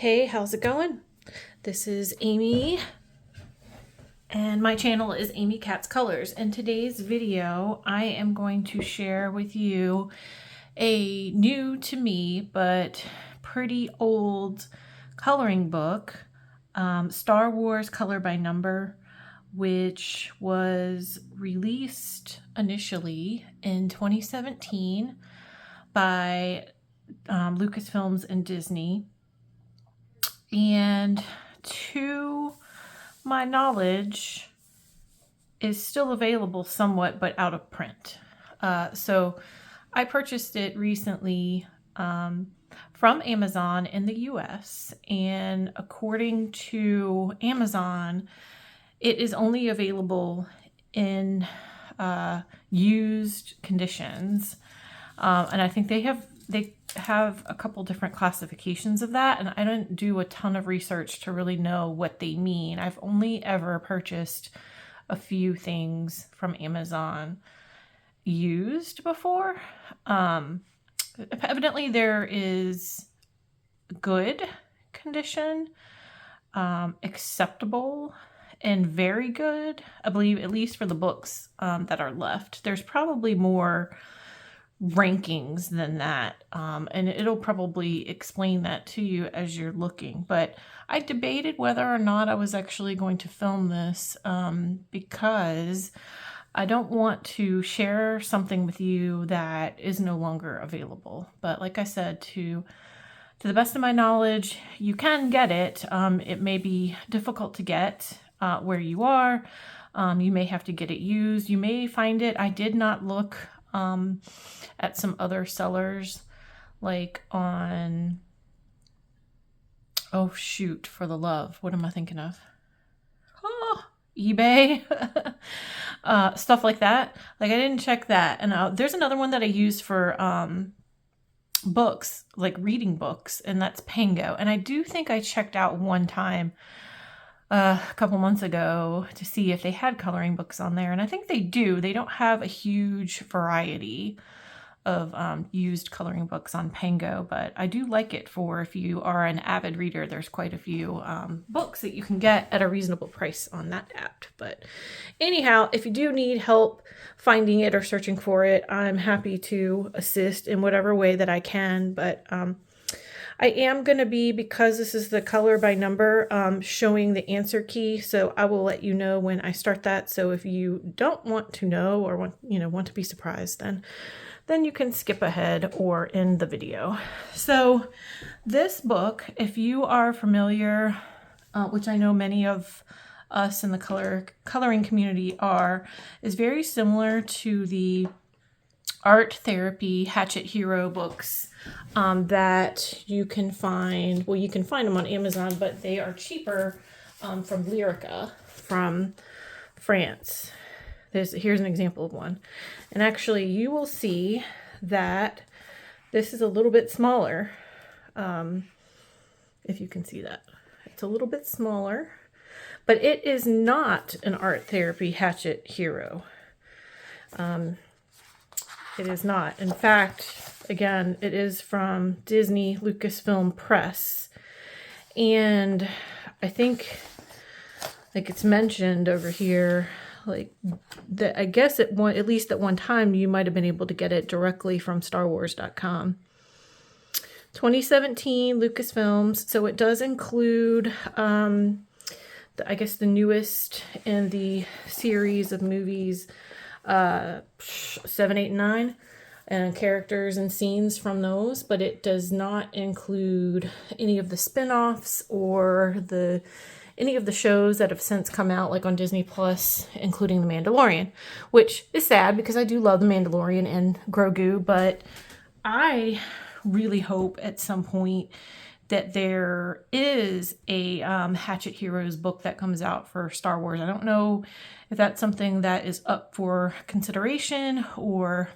Hey, how's it going? This is Amy, and my channel is Amy Katz Colors. In today's video, I am going to share with you a new to me, but pretty old coloring book, Star Wars Color by Number, which was released initially in 2017 by Lucasfilms and Disney. And to my knowledge, is still available somewhat, but out of print. So I purchased it recently from Amazon in the US, and according to Amazon, it is only available in used conditions. And I think they have a couple different classifications of that, and I didn't do a ton of research to really know what they mean. I've only ever purchased a few things from Amazon used before. Evidently there is good condition, acceptable, and very good, I believe, at least for the books that are left. There's probably more rankings than that, and it'll probably explain that to you as you're looking. But I debated whether or not I was actually going to film this because I don't want to share something with you that is no longer available. But like I said, to the best of my knowledge, you can get it. It may be difficult to get where you are. You may have to get it used. You may find it. I did not look at some other sellers, like on, oh shoot, for the love, what am I thinking of? Oh, eBay, stuff like that. Like I didn't check that. And there's another one that I use for books, like reading books, and that's Pango. And I do think I checked out one time a couple months ago to see if they had coloring books on there, and I think they do. They don't have a huge variety of used coloring books on Pango, but I do like it for if you are an avid reader. There's quite a few books that you can get at a reasonable price on that app. But anyhow, if you do need help finding it or searching for it, I'm happy to assist in whatever way that I can. But I am going to be, because this is the color by number, showing the answer key, so I will let you know when I start that. So if you don't want to know or want to be surprised, then you can skip ahead or end the video. So this book, if you are familiar, which I know many of us in the coloring community are, is very similar to the art therapy Hachette Hero books that you can find. Well, you can find them on Amazon, but they are cheaper from Lyrica from France. Here's an example of one. And actually you will see that this is a little bit smaller. If you can see that. It's a little bit smaller, but it is not an art therapy Hachette Hero. It is not. In fact, again, it is from Disney Lucasfilm Press. And I think, like it's mentioned over here, like that, I guess at least at one time you might have been able to get it directly from StarWars.com. 2017 Lucasfilms, so it does include I guess the newest in the series of movies, 7, 8, and 9, and characters and scenes from those, but it does not include any of the spin-offs or any of the shows that have since come out, like on Disney Plus, including The Mandalorian, which is sad because I do love The Mandalorian and Grogu, but I really hope at some point that there is a Hachette Heroes book that comes out for Star Wars. I don't know if that's something that is up for consideration or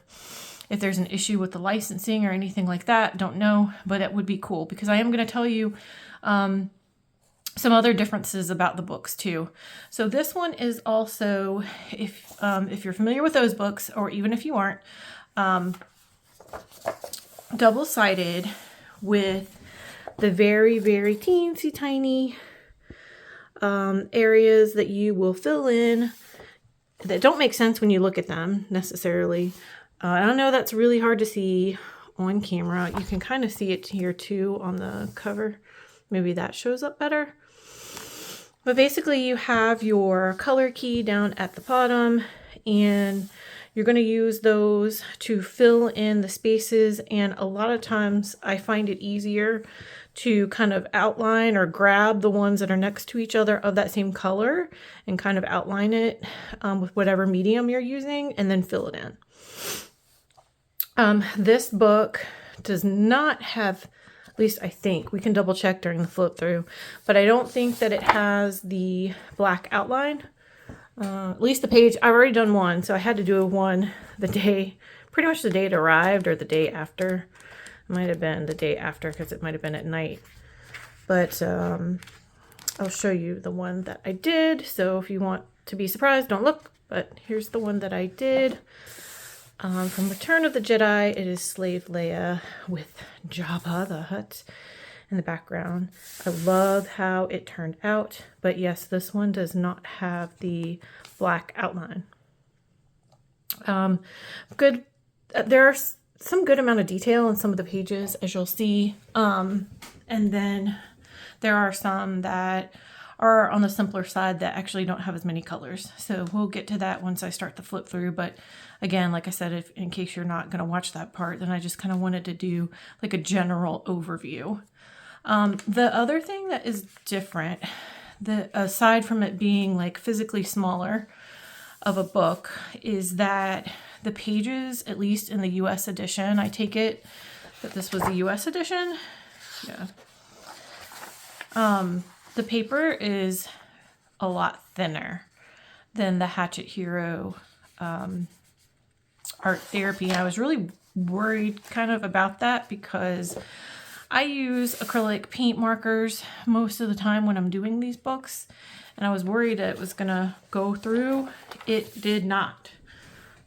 if there's an issue with the licensing or anything like that. Don't know, but it would be cool because I am going to tell you some other differences about the books too. So this one is also, if you're familiar with those books, or even if you aren't, double-sided with the very, very teensy tiny areas that you will fill in that don't make sense when you look at them necessarily. I know that's really hard to see on camera. You can kind of see it here too on the cover. Maybe that shows up better. But basically you have your color key down at the bottom, and you're going to use those to fill in the spaces. And a lot of times I find it easier to kind of outline or grab the ones that are next to each other of that same color and kind of outline it with whatever medium you're using, and then fill it in. This book does not have, at least I think, we can double check during the flip through, but I don't think that it has the black outline. At least the page, I've already done one, so I had to do one the day, pretty much the day it arrived or the day after. It might have been the day after because it might have been at night. But I'll show you the one that I did. So if you want to be surprised, don't look. But here's the one that I did. From Return of the Jedi, it is Slave Leia with Jabba the Hutt in the background. I love how it turned out. But yes, this one does not have the black outline. Good. There are some good amount of detail in some of the pages, as you'll see. And then there are some that are on the simpler side that actually don't have as many colors. So we'll get to that once I start the flip through. But again, like I said, if in case you're not going to watch that part, then I just kind of wanted to do like a general overview. The other thing that is different, aside from it being like physically smaller of a book, is that the pages, at least in the US edition, I take it that this was the US edition. Yeah. The paper is a lot thinner than the Hachette Hero art therapy. And I was really worried kind of about that because I use acrylic paint markers most of the time when I'm doing these books. And I was worried that it was going to go through. It did not.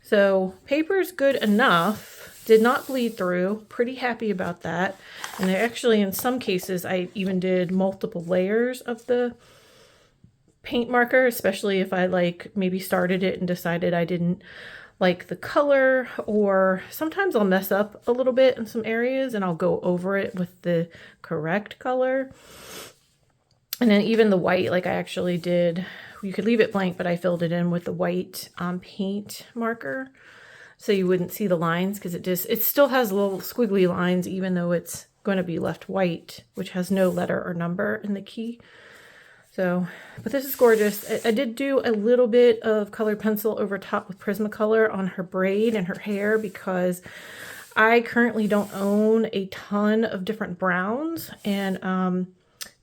So paper's good enough, did not bleed through, pretty happy about that. And actually in some cases I even did multiple layers of the paint marker, especially if I like maybe started it and decided I didn't like the color, or sometimes I'll mess up a little bit in some areas and I'll go over it with the correct color. And then even the white, like I actually did, you could leave it blank, but I filled it in with the white paint marker so you wouldn't see the lines, because it still has little squiggly lines even though it's going to be left white, which has no letter or number in the key. So, but this is gorgeous. I did do a little bit of colored pencil over top with Prismacolor on her braid and her hair because I currently don't own a ton of different browns, and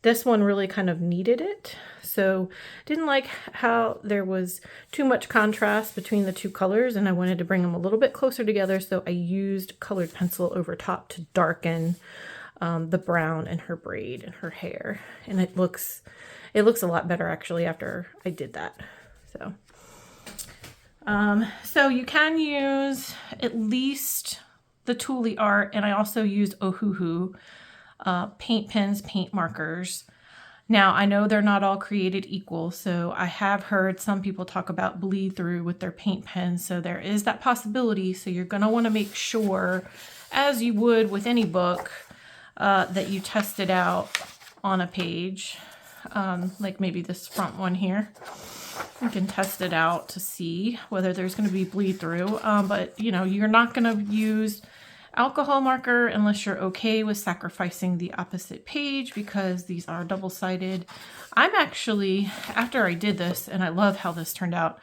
this one really kind of needed it. So didn't like how there was too much contrast between the two colors, and I wanted to bring them a little bit closer together. So I used colored pencil over top to darken the brown in her braid and her hair. And it looks a lot better actually after I did that. So you can use at least the Thule art, and I also used Ohuhu paint pens, paint markers. Now, I know they're not all created equal, so I have heard some people talk about bleed through with their paint pens, so there is that possibility. So you're going to want to make sure, as you would with any book, that you test it out on a page, like maybe this front one here. You can test it out to see whether there's going to be bleed through, but you know, you're not going to use alcohol marker unless you're okay with sacrificing the opposite page, because these are double-sided. I'm actually, after I did this, and I love how this turned out,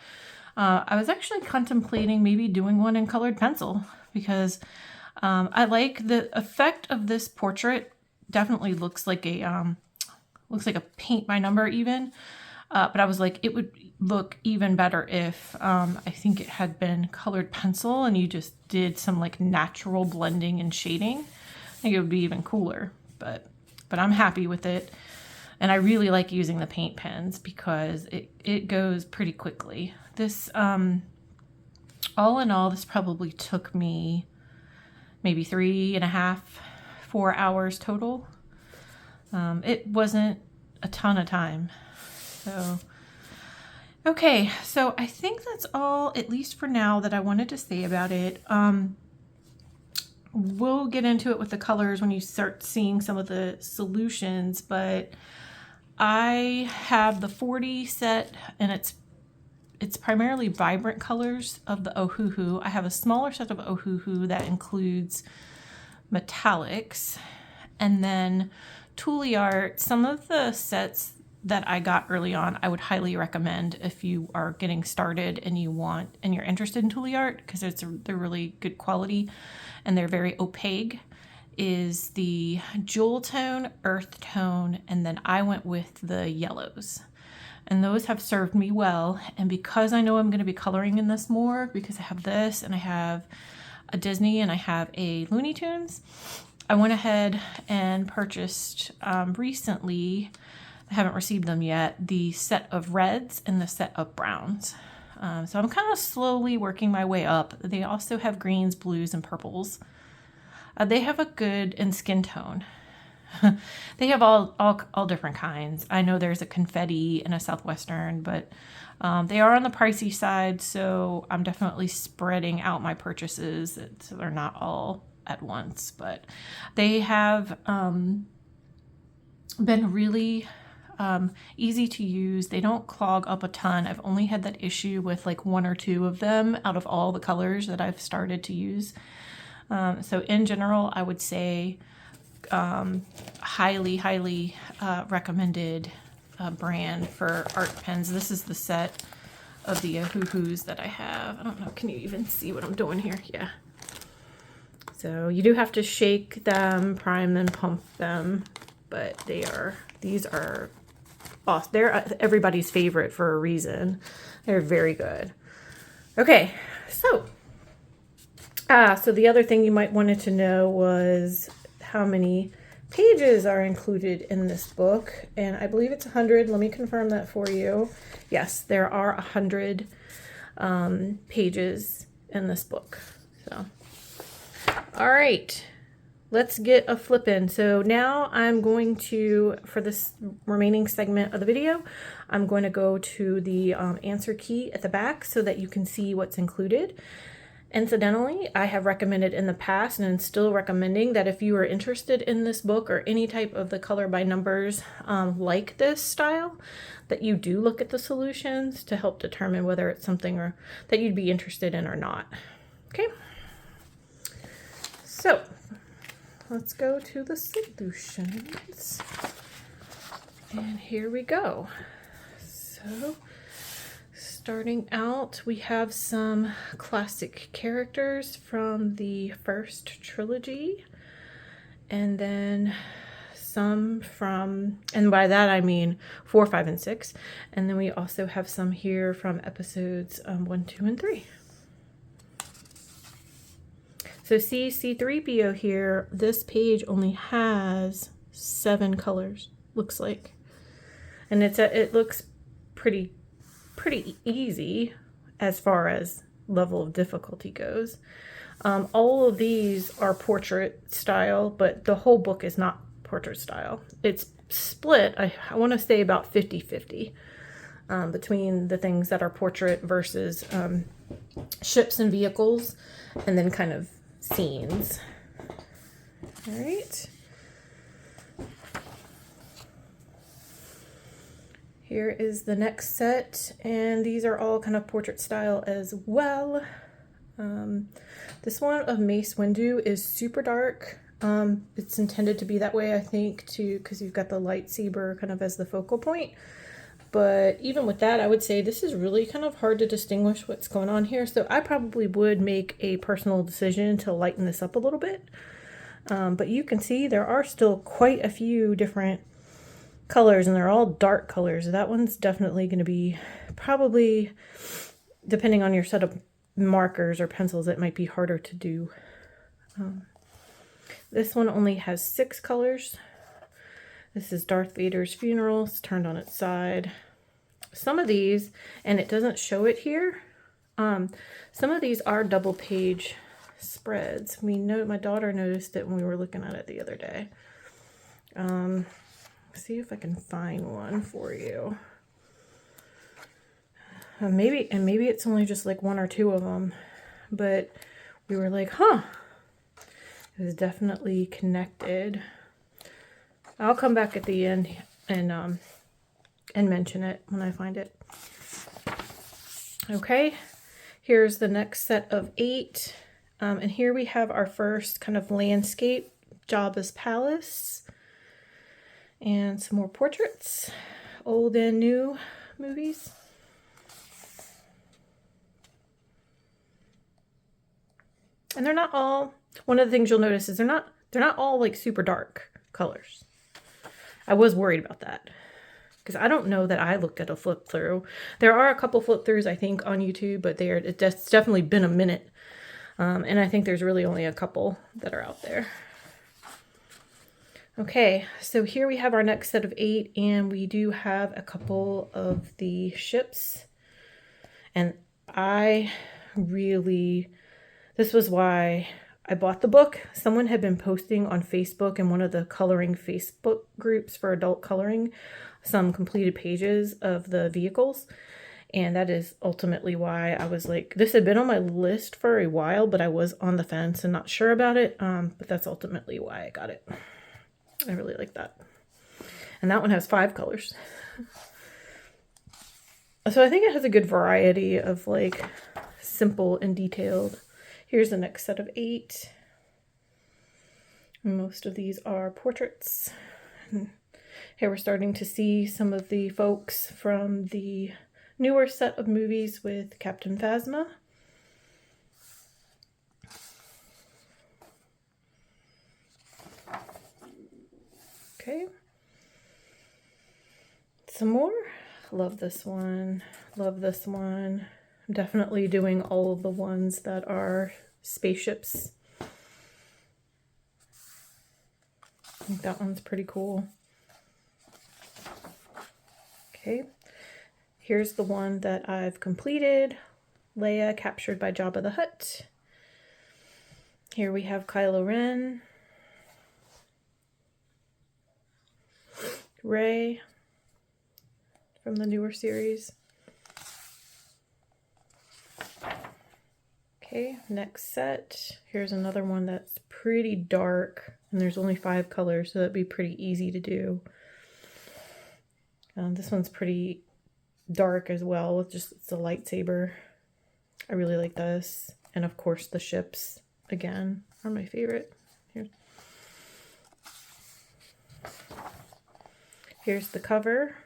I was actually contemplating maybe doing one in colored pencil, because I like the effect of this portrait. Definitely looks like a paint by number even, but I was like, it would look even better if I think it had been colored pencil and you just did some like natural blending and shading. I think it would be even cooler, but I'm happy with it. And I really like using the paint pens because it goes pretty quickly. This, all in all, this probably took me maybe 3.5, 4 hours total. It wasn't a ton of time. So, okay, so I think that's all, at least for now, that I wanted to say about it. We'll get into it with the colors when you start seeing some of the solutions, but I have the 40 set, and it's primarily vibrant colors of the Ohuhu. I have a smaller set of Ohuhu that includes metallics, and then Toolie Art. Some of the sets that I got early on, I would highly recommend if you are getting started and you're interested in Toolie Art, because they're really good quality and they're very opaque, is the Jewel Tone, Earth Tone, and then I went with the yellows. And those have served me well. And because I know I'm going to be coloring in this more, because I have this and I have a Disney and I have a Looney Tunes, I went ahead and purchased recently, I haven't received them yet, the set of reds and the set of browns. So I'm kind of slowly working my way up. They also have greens, blues, and purples. They have a good, and skin tone. They have all different kinds. I know there's a confetti and a Southwestern, but they are on the pricey side, so I'm definitely spreading out my purchases so they're not all at once. But they have been really easy to use. They don't clog up a ton. I've only had that issue with like 1 or 2 of them out of all the colors that I've started to use. So in general, I would say highly recommended brand for art pens. This is the set of the Ohuhus that I have. I don't know, can you even see what I'm doing here? Yeah. So you do have to shake them, prime them, pump them, but these are awesome. They're everybody's favorite for a reason. They're very good. Okay, so the other thing you might wanted to know was how many pages are included in this book, and I believe it's 100. Let me confirm that for you. Yes, there are 100 pages in this book. So, all right, let's get a flip in. So now I'm going to, for this remaining segment of the video, I'm going to go to the answer key at the back so that you can see what's included. Incidentally, I have recommended in the past and I'm still recommending that if you are interested in this book or any type of the color by numbers like this style, that you do look at the solutions to help determine whether it's something or that you'd be interested in or not. Okay, so let's go to the solutions. And here we go. So starting out, we have some classic characters from the first trilogy, and then some from, and by that I mean 4, 5, and 6, and then we also have some here from episodes 1, 2, and 3. So see C3PO here, this page only has 7 colors, looks like, and it looks pretty easy as far as level of difficulty goes. All of these are portrait style, but the whole book is not portrait style. It's split, I want to say about 50-50 between the things that are portrait versus ships and vehicles, and then kind of scenes. All right. Here is the next set, and these are all kind of portrait style as well. This one of Mace Windu is super dark. It's intended to be that way, I think, too, because you've got the lightsaber kind of as the focal point. But even with that, I would say this is really kind of hard to distinguish what's going on here. So I probably would make a personal decision to lighten this up a little bit. But you can see there are still quite a few different colors, and they're all dark colors. That one's definitely going to be, probably, depending on your set of markers or pencils, it might be harder to do. This one only has 6 colors. This is Darth Vader's funeral. It's turned on its side. Some of these, and it doesn't show it here, some of these are double page spreads. My daughter noticed it when we were looking at it the other day. See if I can find one for you. Maybe it's only just like one or two of them, but we were like, huh, it was definitely connected. I'll come back at the end and mention it when I find it. Okay, here's the next set of 8. And here we have our first kind of landscape, Jabba's palace, and some more portraits, old and new movies. And they're not all, one of the things you'll notice is they're not all like super dark colors. I was worried about that because I don't know that I looked at a flip through. There are a couple flip throughs I think on YouTube, but it's definitely been a minute. And I think there's really only a couple that are out there. Okay, so here we have our next set of 8, and we do have a couple of the ships. And this was why I bought the book. Someone had been posting on Facebook in one of the coloring Facebook groups for adult coloring some completed pages of the vehicles. And that is ultimately why I was like, this had been on my list for a while, but I was on the fence and not sure about it. But that's ultimately why I got it. I really like that. And that one has 5 colors. So I think it has a good variety of like simple and detailed. Here's the next set of 8. Most of these are portraits. And here we're starting to see some of the folks from the newer set of movies with Captain Phasma. Okay. Some more. Love this one. Love this one. I'm definitely doing all of the ones that are spaceships. I think that one's pretty cool. Okay. Here's the one that I've completed. Leia captured by Jabba the Hutt. Here we have Kylo Ren. Rey from the newer series. Okay, next set. Here's another one that's pretty dark, and there's only 5 colors, so that'd be pretty easy to do. This one's pretty dark as well, with just it's a lightsaber. I really like this, and of course the ships again are my favorite. Here's the cover,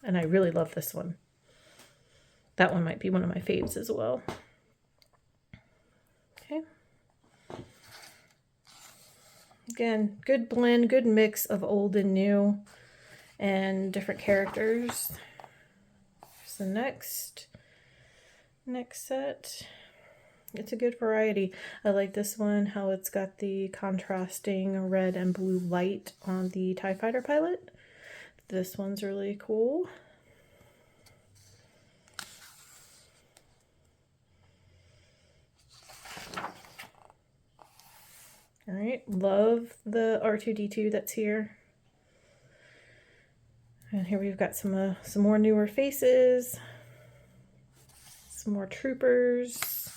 and I really love this one. That one might be one of my faves as well. Okay. Again, good blend, good mix of old and new and different characters. Here's the next set. It's a good variety. I like this one, how it's got the contrasting red and blue light on the TIE Fighter pilot. This one's really cool. All right, love the R2-D2 that's here. And here we've got some more newer faces, some more troopers.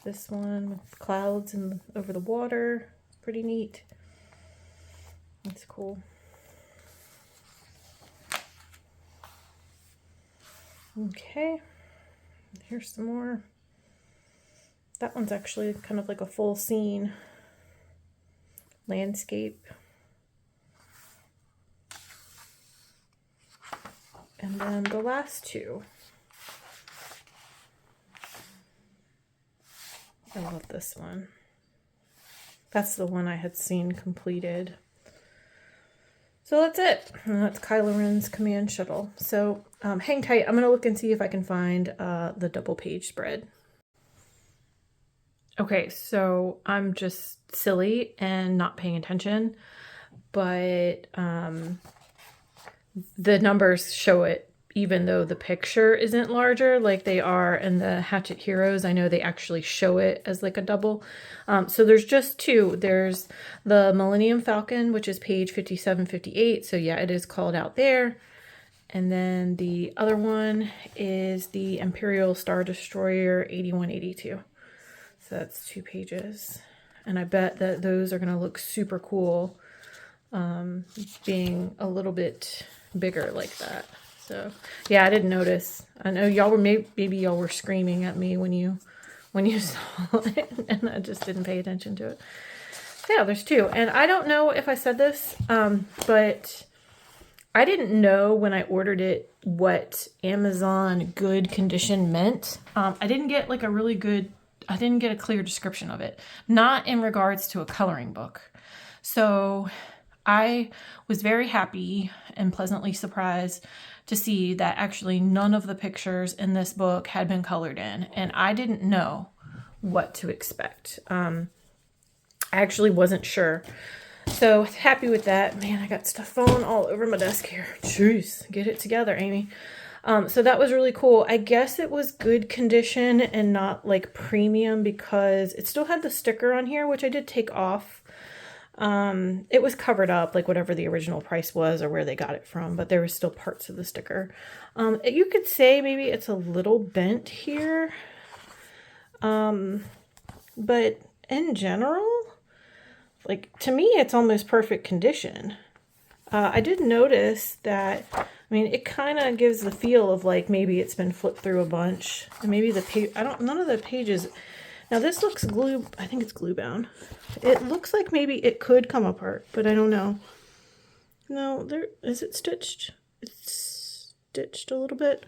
This one with clouds and over the water, pretty neat. That's cool. Okay, here's some more. That one's actually kind of like a full scene landscape. And then the last 2. I love this one. That's the one I had seen completed. So that's it. And that's Kylo Ren's command shuttle. So hang tight. I'm going to look and see if I can find the double page spread. Okay, so I'm just silly and not paying attention, but the numbers show it even though the picture isn't larger like they are in the Hachette Heroes. I know they actually show it as like a double. So there's just two. There's the Millennium Falcon, which is page 57, 58. So yeah, it is called out there. And then the other one is the Imperial Star Destroyer 81, 82. So that's 2 pages. And I bet that those are going to look super cool, being a little bit bigger like that. So yeah, I didn't notice. I know y'all were maybe y'all were screaming at me when you saw it, and I just didn't pay attention to it. Yeah, there's 2. And I don't know if I said this, but I didn't know when I ordered it what Amazon good condition meant. I didn't get like I didn't get a clear description of it, not in regards to a coloring book. So I was very happy and pleasantly surprised to see that actually none of the pictures in this book had been colored in, and I didn't know what to expect. I actually wasn't sure. So happy with that. Man, I got stuff falling all over my desk here. Jeez, get it together, Amy. So that was really cool. I guess it was good condition and not like premium because it still had the sticker on here, which I did take off. It was covered up like whatever the original price was or where they got it from, but there were still parts of the sticker. You could say maybe it's a little bent here. But in general, like to me, it's almost perfect condition. I did notice that, I mean, it kind of gives the feel of like maybe it's been flipped through a bunch. And maybe the page, none of the pages. Now this looks glue, I think it's glue bound. It looks like maybe it could come apart, but I don't know. No, is it stitched? It's stitched a little bit.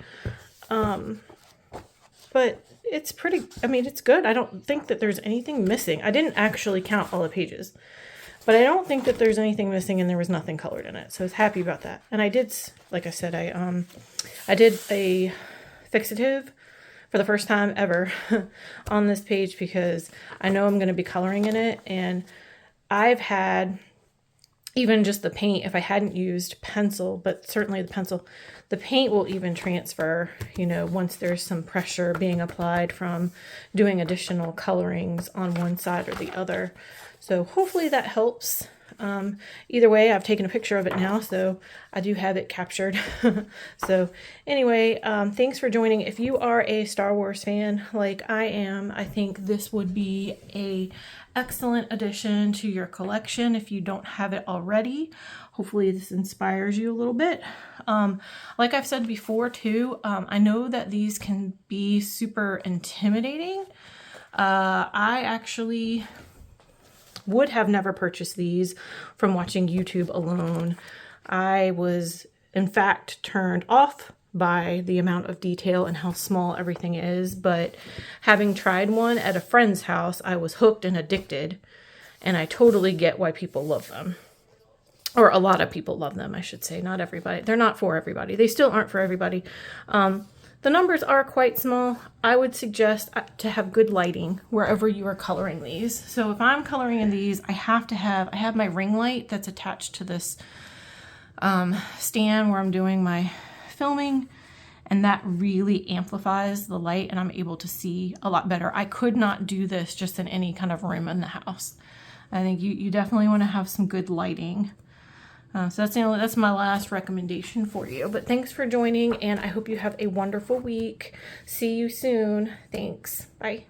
But it's pretty, I mean, it's good. I don't think that there's anything missing. I didn't actually count all the pages, but I don't think that there's anything missing and there was nothing colored in it. So I was happy about that. And I did, like I said, I did a fixative for the first time ever on this page because I know I'm going to be coloring in it. And I've had even just the paint, if I hadn't used pencil, but certainly the paint will even transfer, you know, once there's some pressure being applied from doing additional colorings on one side or the other. So hopefully that helps. Either way, I've taken a picture of it now, so I do have it captured. So anyway, thanks for joining. If you are a Star Wars fan like I am, I think this would be a excellent addition to your collection if you don't have it already. Hopefully this inspires you a little bit. Like I've said before too, I know that these can be super intimidating. I actually would have never purchased these from watching YouTube alone. I was, in fact, turned off by the amount of detail and how small everything is, but having tried one at a friend's house, I was hooked and addicted, and I totally get why people love them. Or a lot of people love them, I should say. Not everybody. They're not for everybody. They still aren't for everybody. The numbers are quite small. I would suggest to have good lighting wherever you are coloring these. So if I'm coloring in these, I have my ring light that's attached to this stand where I'm doing my filming, and that really amplifies the light and I'm able to see a lot better. I could not do this just in any kind of room in the house. I think you definitely want to have some good lighting. So that's my last recommendation for you. But thanks for joining, and I hope you have a wonderful week. See you soon. Thanks. Bye.